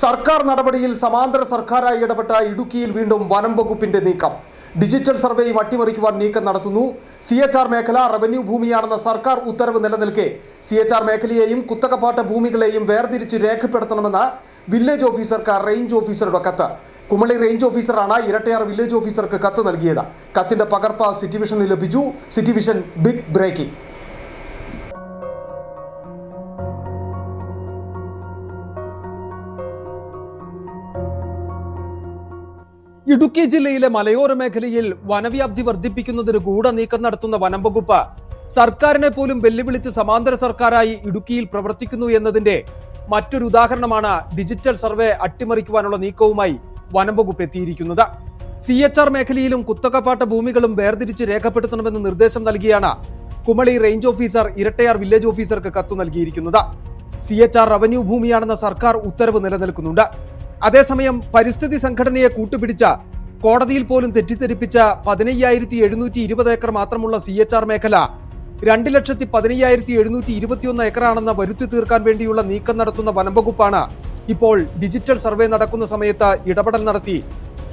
സർക്കാർ നടപടിയിൽ സമാന്തര സർക്കാരായി ഇടപെട്ട ഇടുക്കിയിൽ വീണ്ടും വനം വകുപ്പിന്റെ നീക്കം. ഡിജിറ്റൽ സർവേയും അട്ടിമറിക്കുവാൻ നീക്കം നടത്തുന്നു. CHR മേഖല റവന്യൂ ഭൂമിയാണെന്ന സർക്കാർ ഉത്തരവ് നിലനിൽക്കെ CHR മേഖലയെയും കുത്തകപ്പാട്ട ഭൂമികളെയും വേർതിരിച്ച് രേഖപ്പെടുത്തണമെന്ന വില്ലേജ് ഓഫീസർക്ക് റേഞ്ച് ഓഫീസറുടെ കത്ത്. കുമളി റേഞ്ച് ഓഫീസറാണ് ഇരട്ടയാർ വില്ലേജ് ഓഫീസർക്ക് കത്ത് നൽകിയത്. കത്തിന്റെ പകർപ്പ് സിറ്റി വിഷന് ലഭിച്ചു. City Vision big breaking. Idukki ജില്ലയിലെ മലയോര മേഖലയിൽ വനവ്യാപ്തി വർദ്ധിപ്പിക്കുന്നതിന് ഗൂഢനീക്കം നടത്തുന്ന വനം വകുപ്പ് സർക്കാരിനെ പോലും വെല്ലുവിളിച്ച് സമാന്തര സർക്കാരായി ഇടുക്കിയിൽ പ്രവർത്തിക്കുന്നു എന്നതിന്റെ മറ്റൊരു ഉദാഹരണമാണ് ഡിജിറ്റൽ സർവേ അട്ടിമറിക്കുവാനുള്ള നീക്കവുമായി വനം വകുപ്പ് എത്തിയിരിക്കുന്നത്. CHR മേഖലയിലും കുത്തകപ്പാട്ട ഭൂമികളും വേർതിരിച്ച് രേഖപ്പെടുത്തണമെന്ന് നിർദ്ദേശം നൽകിയാണ് Kumily range officer Erattayar village ഓഫീസർക്ക് കത്ത് നൽകിയിരിക്കുന്നത്. CHR റവന്യൂ ഭൂമിയാണെന്ന സർക്കാർ ഉത്തരവ് നിലനിൽക്കുന്നുണ്ട്. അതേസമയം പരിസ്ഥിതി സംഘടനയെ കൂട്ടുപിടിച്ച കോടതിയിൽ പോലും തെറ്റിദ്ധരിപ്പിച്ച 15,720 ഏക്കർ മാത്രമുള്ള CHR മേഖല 2,15,721 ഏക്കറാണെന്ന് വരുത്തി തീർക്കാൻ വേണ്ടിയുള്ള നീക്കം നടത്തുന്ന വനംവകുപ്പാണ് ഇപ്പോൾ ഡിജിറ്റൽ സർവേ നടക്കുന്ന സമയത്ത് ഇടപെടൽ നടത്തി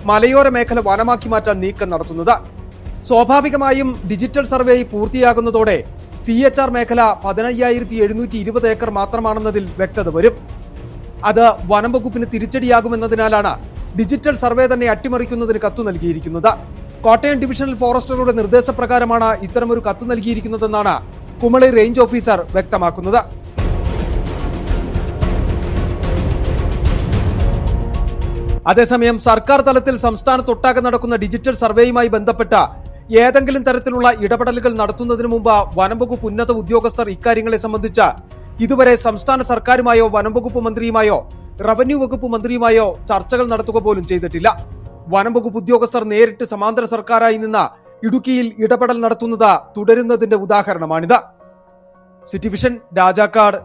മലയോര മേഖല വനമാക്കി മാറ്റാൻ നീക്കം നടത്തുന്നത്. സ്വാഭാവികമായും ഡിജിറ്റൽ സർവേ പൂർത്തിയാകുന്നതോടെ CHR മേഖല 15,720 ഏക്കർ മാത്രമാണെന്നതിൽ വ്യക്തത വരും. അത് വനം വകുപ്പിന് തിരിച്ചടിയാകുമെന്നതിനാലാണ് ഡിജിറ്റൽ സർവേ തന്നെ അട്ടിമറിക്കുന്നതിന് കത്ത് നൽകിയിരിക്കുന്നത്. കോട്ടയം ഡിവിഷണൽ ഫോറസ്റ്ററുടെ നിർദ്ദേശപ്രകാരമാണ് ഇത്തരമൊരു കത്ത് നൽകിയിരിക്കുന്നതെന്നാണ് കുമളി റേഞ്ച് ഓഫീസർ വ്യക്തമാക്കുന്നത്. അതേസമയം സർക്കാർ തലത്തിൽ സംസ്ഥാനത്തൊട്ടാകെ നടക്കുന്ന ഡിജിറ്റൽ സർവേയുമായി ബന്ധപ്പെട്ട ഏതെങ്കിലും തരത്തിലുള്ള ഇടപെടലുകൾ നടത്തുന്നതിന് മുമ്പ് വനം വകുപ്പ് ഉന്നത ഉദ്യോഗസ്ഥർ ഇക്കാര്യങ്ങളെ സംബന്ധിച്ച് ഇതുവരെ സംസ്ഥാന സർക്കാരുമായോ വനം വകുപ്പ് മന്ത്രിയുമായോ റവന്യൂ വകുപ്പ് മന്ത്രിയുമായോ ചർച്ചകൾ നടത്തുക പോലും ചെയ്തിട്ടില്ല. വനം വകുപ്പ് ഉദ്യോഗസ്ഥർ നേരിട്ട് സമാന്തര സർക്കാരായി നിന്ന് ഇടുക്കിയിൽ ഇടപെടൽ നടത്തുന്നത് തുടരുന്നതിന്റെ ഉദാഹരണമാണിത്. City vision, Rajakkad.